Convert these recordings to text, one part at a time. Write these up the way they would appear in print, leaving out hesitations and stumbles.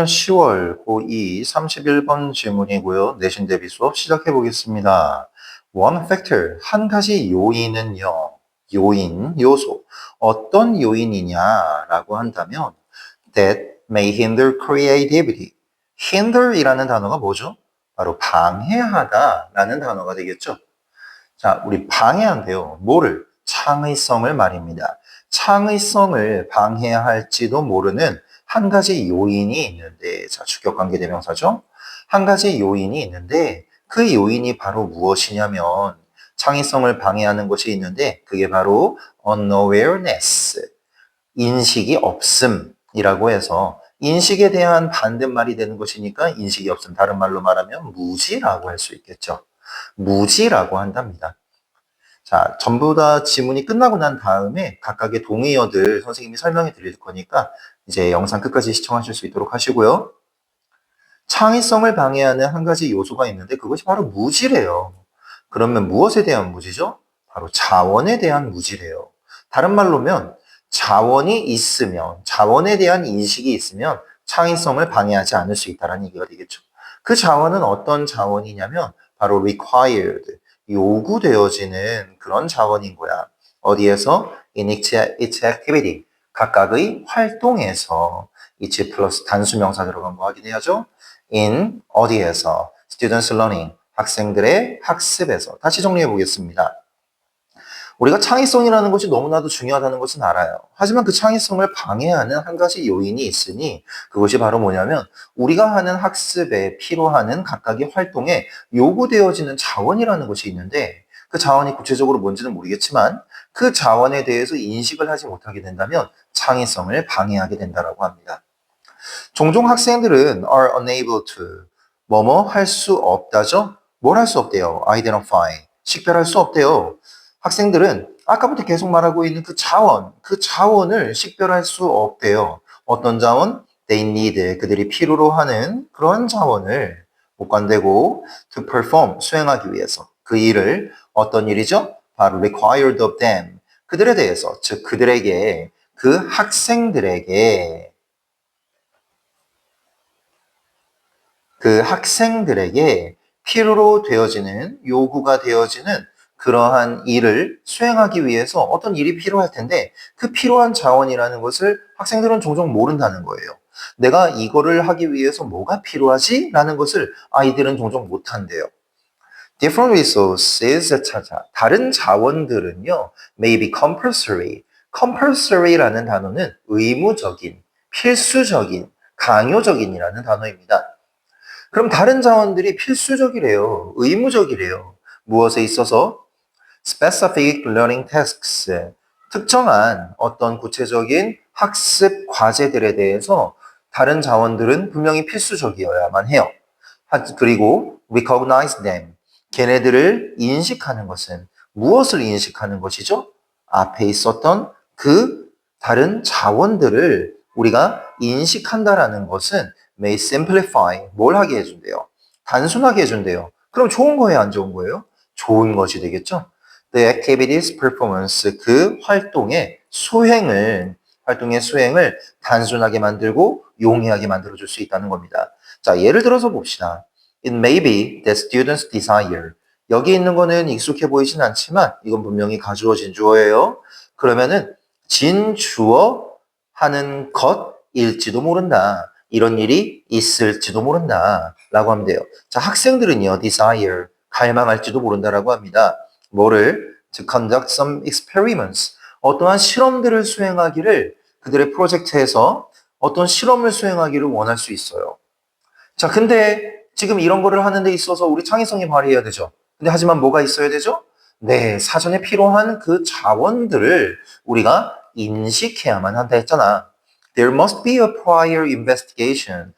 10월 고2 31번 질문이고요. 내신 대비 수업 시작해 보겠습니다. One factor, 한 가지 요인은요. 요인, 요소. 어떤 요인이냐라고 한다면 that may hinder creativity. hinder이라는 단어가 뭐죠? 바로 방해하다라는 단어가 되겠죠. 자, 우리 방해한대요. 뭐를? 창의성을 말입니다. 창의성을 방해할지도 모르는 한 가지 요인이 있는데, 자, 주격관계대명사죠? 한 가지 요인이 있는데, 그 요인이 바로 무엇이냐면, 창의성을 방해하는 것이 있는데, 그게 바로 unawareness, 인식이 없음이라고 해서, 인식에 대한 반대말이 되는 것이니까 인식이 없음. 다른 말로 말하면 무지라고 할 수 있겠죠. 무지라고 한답니다. 자, 전부 다 지문이 끝나고 난 다음에 각각의 동의어들 선생님이 설명해 드릴 거니까 이제 영상 끝까지 시청하실 수 있도록 하시고요. 창의성을 방해하는 한 가지 요소가 있는데 그것이 바로 무지래요. 그러면 무엇에 대한 무지죠? 바로 자원에 대한 무지래요. 다른 말로면 자원이 있으면, 자원에 대한 인식이 있으면 창의성을 방해하지 않을 수 있다는 얘기가 되겠죠. 그 자원은 어떤 자원이냐면 바로 required, 요구되어지는 그런 자원인 거야. 어디에서? in its activity, 각각의 활동에서 each 플러스 단수명사 들어간 거 확인해야죠. in 어디에서? students learning, 학생들의 학습에서. 다시 정리해 보겠습니다. 우리가 창의성이라는 것이 너무나도 중요하다는 것은 알아요. 하지만 그 창의성을 방해하는 한 가지 요인이 있으니 그것이 바로 뭐냐면 우리가 하는 학습에 필요하는 각각의 활동에 요구되어지는 자원이라는 것이 있는데 그 자원이 구체적으로 뭔지는 모르겠지만 그 자원에 대해서 인식을 하지 못하게 된다면 창의성을 방해하게 된다고 합니다. 종종 학생들은 are unable to 뭐뭐 할 수 없다죠? 뭘 할 수 없대요? identify, 식별할 수 없대요. 학생들은 아까부터 계속 말하고 있는 그 자원을 식별할 수 없대요. 어떤 자원? They need, 그들이 필요로 하는 그런 자원을 못 관대고 to perform, 수행하기 위해서 그 일을 어떤 일이죠? 바로 required of them, 그들에 대해서, 즉 그들에게, 그 학생들에게 필요로 되어지는, 요구가 되어지는 그러한 일을 수행하기 위해서 어떤 일이 필요할 텐데 그 필요한 자원이라는 것을 학생들은 종종 모른다는 거예요. 내가 이거를 하기 위해서 뭐가 필요하지? 라는 것을 아이들은 종종 못한대요. Different resources 찾아. 다른 자원들은요, may be compulsory. compulsory라는 단어는 의무적인, 필수적인, 강요적인이라는 단어입니다. 그럼 다른 자원들이 필수적이래요. 의무적이래요. 무엇에 있어서? specific learning tasks. 특정한 어떤 구체적인 학습 과제들에 대해서 다른 자원들은 분명히 필수적이어야만 해요. 그리고 recognize them. 걔네들을 인식하는 것은 무엇을 인식하는 것이죠? 앞에 있었던 그 다른 자원들을 우리가 인식한다라는 것은 may simplify, 뭘 하게 해준대요? 단순하게 해준대요. 그럼 좋은 거예요, 안 좋은 거예요? 좋은 것이 되겠죠? The activities performance, 그 활동의 수행을 단순하게 만들고 용이하게 만들어줄 수 있다는 겁니다. 자, 예를 들어서 봅시다. It may be that students desire. 여기 있는 거는 익숙해 보이진 않지만 이건 분명히 가주어진 주어예요. 그러면은 진주어 하는 것일지도 모른다. 이런 일이 있을지도 모른다. 라고 하면 돼요. 자, 학생들은요, desire, 갈망할지도 모른다라고 합니다. 뭐를? To conduct some experiments. 어떠한 실험들을 수행하기를 그들의 프로젝트에서 어떤 실험을 수행하기를 원할 수 있어요. 자, 근데 지금 이런 거를 하는 데 있어서 우리 창의성이 발휘해야 되죠. 근데 하지만 뭐가 있어야 되죠? 네, 사전에 필요한 그 자원들을 우리가 인식해야만 한다 했잖아. There must be a prior investigation.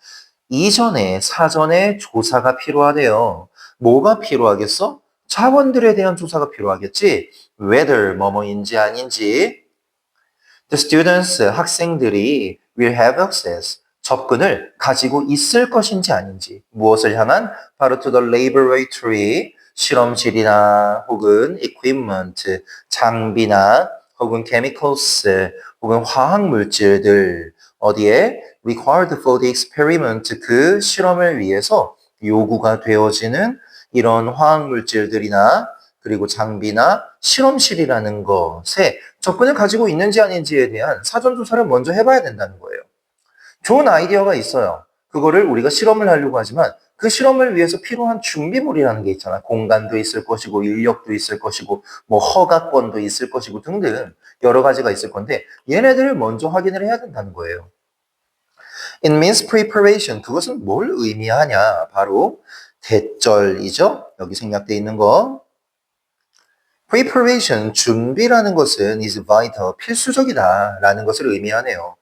이전에 사전에 조사가 필요하대요. 뭐가 필요하겠어? 자원들에 대한 조사가 필요하겠지. Whether 뭐뭐인지 아닌지. The students, 학생들이 will have access, 접근을 가지고 있을 것인지 아닌지. 무엇을 향한? 바로 to the laboratory, 실험실이나 혹은 equipment, 장비나 혹은 chemicals, 혹은 화학 물질들, 어디에 required for the experiment 그 실험을 위해서 요구가 되어지는 이런 화학물질들이나 그리고 장비나 실험실이라는 것에 접근을 가지고 있는지 아닌지에 대한 사전 조사를 먼저 해봐야 된다는 거예요. 좋은 아이디어가 있어요. 그거를 우리가 실험을 하려고 하지만 그 실험을 위해서 필요한 준비물이라는 게 있잖아. 공간도 있을 것이고 인력도 있을 것이고 뭐 허가권도 있을 것이고 등등 여러 가지가 있을 건데 얘네들을 먼저 확인을 해야 된다는 거예요. It means preparation. 그것은 뭘 의미하냐? 바로 대절이죠. 여기 생략되어 있는 거. Preparation, 준비라는 것은 is vital, 필수적이다라는 것을 의미하네요.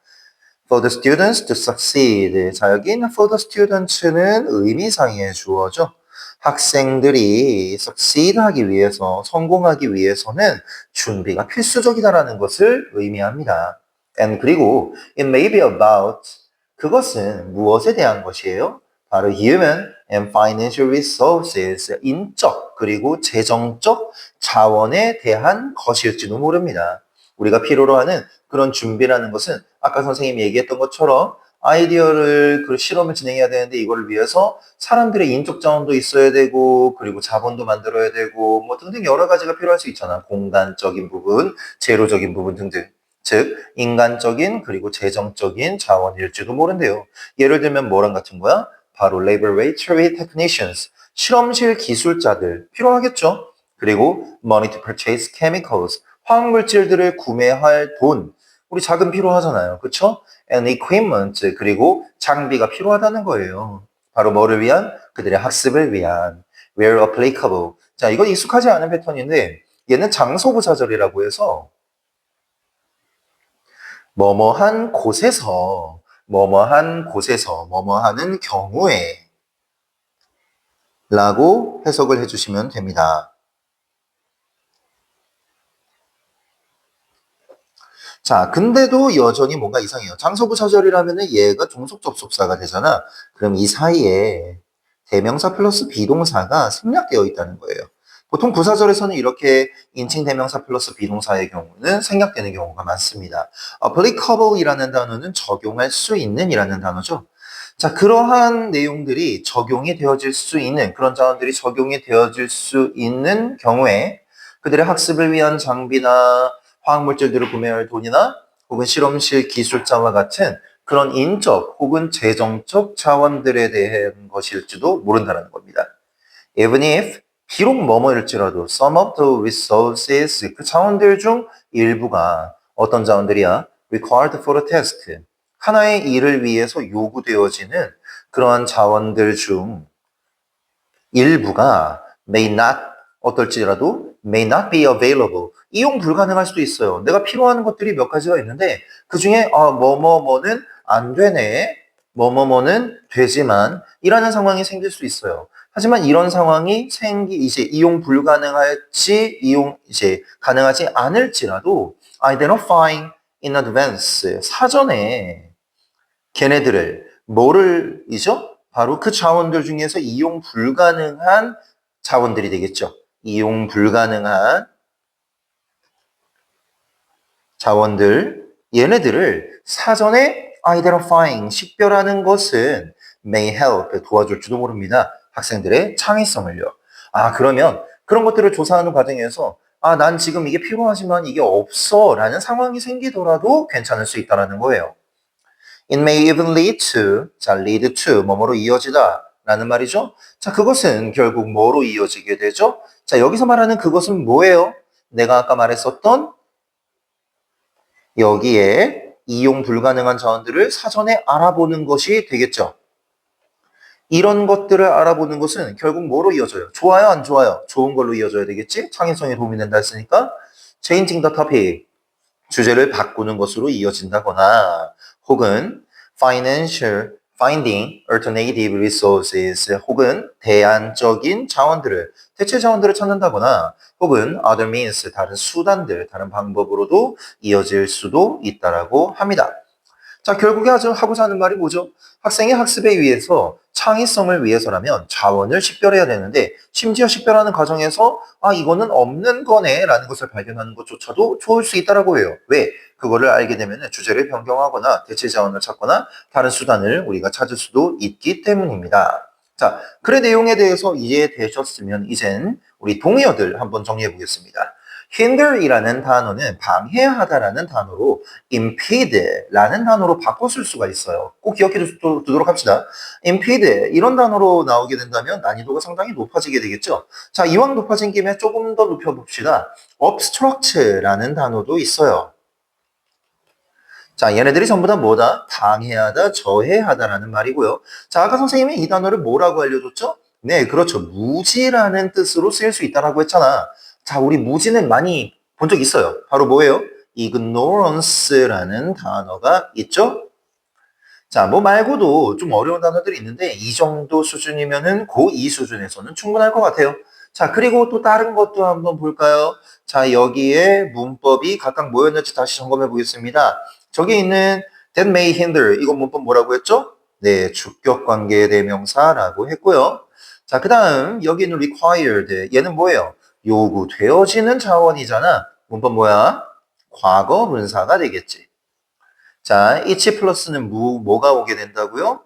For the students to succeed. 자, 여긴 for the students는 의미상의 주어죠. 학생들이 succeed 하기 위해서, 성공하기 위해서는 준비가 필수적이다라는 것을 의미합니다. And 그리고 it may be about 그것은 무엇에 대한 것이에요? 바로 human and financial resources, 인적 그리고 재정적 자원에 대한 것일지도 모릅니다. 우리가 필요로 하는 그런 준비라는 것은 아까 선생님이 얘기했던 것처럼 아이디어를 그 실험을 진행해야 되는데 이걸 위해서 사람들의 인적 자원도 있어야 되고 그리고 자본도 만들어야 되고 뭐 등등 여러 가지가 필요할 수 있잖아. 공간적인 부분, 재료적인 부분 등등. 즉 인간적인 그리고 재정적인 자원일지도 모른대요. 예를 들면 뭐랑 같은 거야? 바로 laboratory technicians, 실험실 기술자들 필요하겠죠. 그리고 money to purchase chemicals, 화학물질들을 구매할 돈, 우리 자금 필요하잖아요. 그렇죠? And equipment, 그리고 장비가 필요하다는 거예요. 바로 뭐를 위한? 그들의 학습을 위한. Where applicable. 자, 이건 익숙하지 않은 패턴인데 얘는 장소부사절이라고 해서 뭐뭐한 곳에서 뭐뭐한 곳에서 뭐뭐하는 경우에 라고 해석을 해주시면 됩니다. 자, 근데도 여전히 뭔가 이상해요. 장소부사절이라면 얘가 종속접속사가 되잖아. 그럼 이 사이에 대명사 플러스 비동사가 생략되어 있다는 거예요. 보통 부사절에서는 이렇게 인칭 대명사 플러스 비동사의 경우는 생략되는 경우가 많습니다. applicable이라는 단어는 적용할 수 있는 이라는 단어죠. 자, 그러한 내용들이 적용이 되어질 수 있는, 그런 자원들이 적용이 되어질 수 있는 경우에 그들의 학습을 위한 장비나 화학물질들을 구매할 돈이나 혹은 실험실 기술자와 같은 그런 인적 혹은 재정적 자원들에 대한 것일지도 모른다는 겁니다. Even if 비록 뭐뭐일지라도 some of the resources 그 자원들 중 일부가 어떤 자원들이야? required for a task 하나의 일을 위해서 요구되어지는 그러한 자원들 중 일부가 may not 어떨지라도 may not be available 이용 불가능할 수도 있어요. 내가 필요한 것들이 몇 가지가 있는데 그 중에 뭐뭐뭐는 안 되네 뭐뭐뭐는 되지만 이라는 상황이 생길 수 있어요. 하지만 이런 상황이 이제 이용 불가능할지 이제 가능하지 않을지라도 identifying in advance 사전에 걔네들을 뭐를이죠? 바로 그 자원들 중에서 이용 불가능한 자원들이 되겠죠. 이용 불가능한 자원들, 얘네들을 사전에 identifying, 식별하는 것은 may help, 도와줄지도 모릅니다. 학생들의 창의성을요. 그러면 그런 것들을 조사하는 과정에서 난 지금 이게 필요하지만 이게 없어 라는 상황이 생기더라도 괜찮을 수 있다는 거예요. It may even lead to, 자, lead to, 뭐뭐로 이어지다 라는 말이죠. 자, 그것은 결국 뭐로 이어지게 되죠? 자, 여기서 말하는 그것은 뭐예요? 내가 아까 말했었던 여기에 이용 불가능한 자원들을 사전에 알아보는 것이 되겠죠. 이런 것들을 알아보는 것은 결국 뭐로 이어져요? 좋아요, 안 좋아요? 좋은 걸로 이어져야 되겠지? 창의성에 도움이 된다 했으니까 changing the topic, 주제를 바꾸는 것으로 이어진다거나 혹은 finding alternative resources 혹은 대안적인 자원들을 대체 자원들을 찾는다거나 혹은 other means 다른 수단들 다른 방법으로도 이어질 수도 있다라고 합니다. 자, 결국에 하고자 하는 말이 뭐죠? 학생의 학습에 위해서 창의성을 위해서라면 자원을 식별해야 되는데 심지어 식별하는 과정에서 이거는 없는 거네 라는 것을 발견하는 것조차도 좋을 수 있다라고 해요. 왜? 그거를 알게 되면 주제를 변경하거나 대체 자원을 찾거나 다른 수단을 우리가 찾을 수도 있기 때문입니다. 자, 글의 내용에 대해서 이해되셨으면 이젠 우리 동의어들 한번 정리해 보겠습니다. hinder이라는 단어는 방해하다라는 단어로 impede라는 단어로 바꿔 쓸 수가 있어요. 꼭 기억해 두도록 합시다. impede 이런 단어로 나오게 된다면 난이도가 상당히 높아지게 되겠죠. 자, 이왕 높아진 김에 조금 더 높여봅시다. obstruct라는 단어도 있어요. 자, 얘네들이 전부 다 뭐다? 방해하다, 저해하다라는 말이고요. 자, 아까 선생님이 이 단어를 뭐라고 알려줬죠? 네, 그렇죠. 무지라는 뜻으로 쓰일 수 있다라고 했잖아. 자, 우리 무지는 많이 본 적 있어요. 바로 뭐예요? ignorance라는 단어가 있죠? 자, 뭐 말고도 좀 어려운 단어들이 있는데 이 정도 수준이면은 고2 수준에서는 충분할 것 같아요. 자, 그리고 또 다른 것도 한번 볼까요? 자, 여기에 문법이 각각 뭐였는지 다시 점검해 보겠습니다. 저기 있는 that may hinder 이거 문법 뭐라고 했죠? 네, 주격관계 대명사라고 했고요. 자, 그 다음 여기 있는 required 얘는 뭐예요? 요구되어지는 자원이잖아. 문법 뭐야? 과거 분사가 되겠지. 자, each 플러스는 뭐가 오게 된다고요?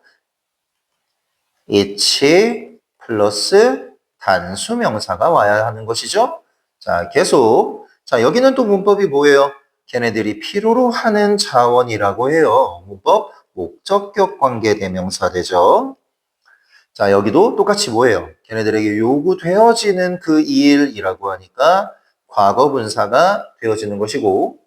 each 플러스 단수명사가 와야 하는 것이죠. 자, 계속. 자, 여기는 또 문법이 뭐예요? 걔네들이 필요로 하는 자원이라고 해요. 문법 목적격 관계 대명사 되죠. 자, 여기도 똑같이 뭐예요? 걔네들에게 요구되어지는 그 일이라고 하니까 과거 분사가 되어지는 것이고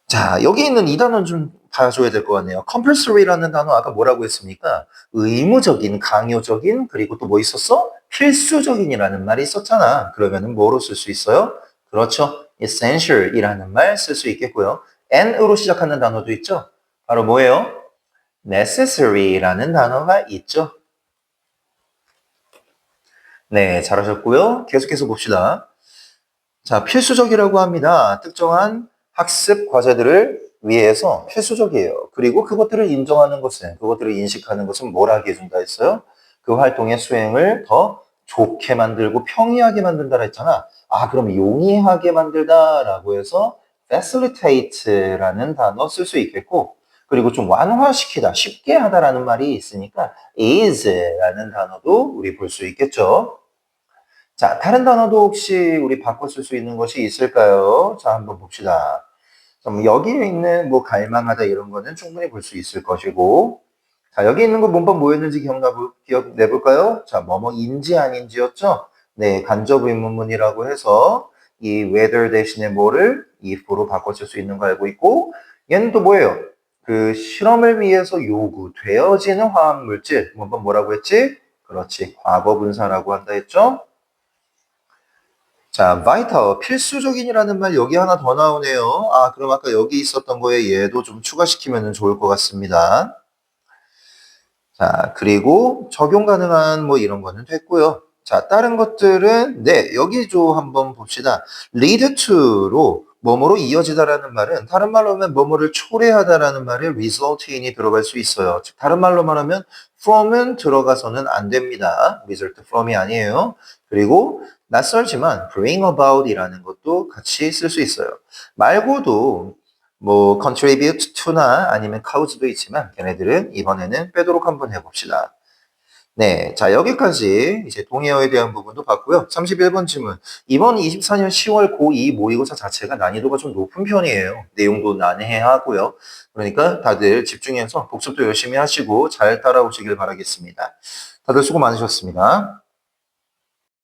자, 여기 있는 이 단어는 좀 봐줘야 될 것 같네요. compulsory라는 단어 아까 뭐라고 했습니까? 의무적인, 강요적인, 그리고 또 뭐 있었어? 필수적인이라는 말이 있었잖아. 그러면은 뭐로 쓸 수 있어요? 그렇죠. essential이라는 말 쓸 수 있겠고요. and으로 시작하는 단어도 있죠. 바로 뭐예요? necessary라는 단어가 있죠. 네, 잘하셨고요. 계속해서 봅시다. 자, 필수적이라고 합니다. 특정한 학습 과제들을 위해서 필수적이에요. 그리고 그것들을 인정하는 것은, 그것들을 인식하는 것은 뭘 하게 해준다 했어요? 그 활동의 수행을 더 좋게 만들고 평이하게 만든다 했잖아. 그럼 용이하게 만들다라고 해서 facilitate라는 단어 쓸 수 있겠고, 그리고 좀 완화시키다, 쉽게 하다라는 말이 있으니까 ease라는 단어도 우리 볼 수 있겠죠. 자, 다른 단어도 혹시 우리 바꿔 쓸 수 있는 것이 있을까요? 자, 한번 봅시다. 그럼 여기에 있는 뭐 갈망하다 이런 거는 충분히 볼 수 있을 것이고, 자, 여기 있는 거 문법 뭐였는지 기억내볼까요? 자, 뭐뭐인지 아닌지였죠? 네, 간접 의문문이라고 해서 이 whether 대신에 뭐를 if로 바꿔 쓸 수 있는 거 알고 있고, 얘는 또 뭐예요? 그 실험을 위해서 요구되어지는 화학물질, 문법 뭐라고 했지? 그렇지, 과거 분사라고 한다 했죠? 자, vital, 필수적인이라는 말 여기 하나 더 나오네요. 그럼 아까 여기 있었던 거에 얘도 좀 추가시키면 좋을 것 같습니다. 자, 그리고 적용 가능한 뭐 이런 거는 됐고요. 자, 다른 것들은 네, 여기 좀 한번 봅시다. lead to로 뭐뭐로 이어지다라는 말은 다른 말로 하면 뭐뭐를 초래하다라는 말에 result in이 들어갈 수 있어요. 즉 다른 말로 말하면 from은 들어가서는 안 됩니다. result from이 아니에요. 그리고 낯설지만 bring about이라는 것도 같이 쓸 수 있어요. 말고도 뭐 contribute to나 아니면 cause도 있지만 걔네들은 이번에는 빼도록 한번 해봅시다. 네, 자 여기까지 이제 동의어에 대한 부분도 봤고요. 31번 질문. 이번 24년 10월 고2 모의고사 자체가 난이도가 좀 높은 편이에요. 내용도 난해하고요. 그러니까 다들 집중해서 복습도 열심히 하시고 잘 따라오시길 바라겠습니다. 다들 수고 많으셨습니다.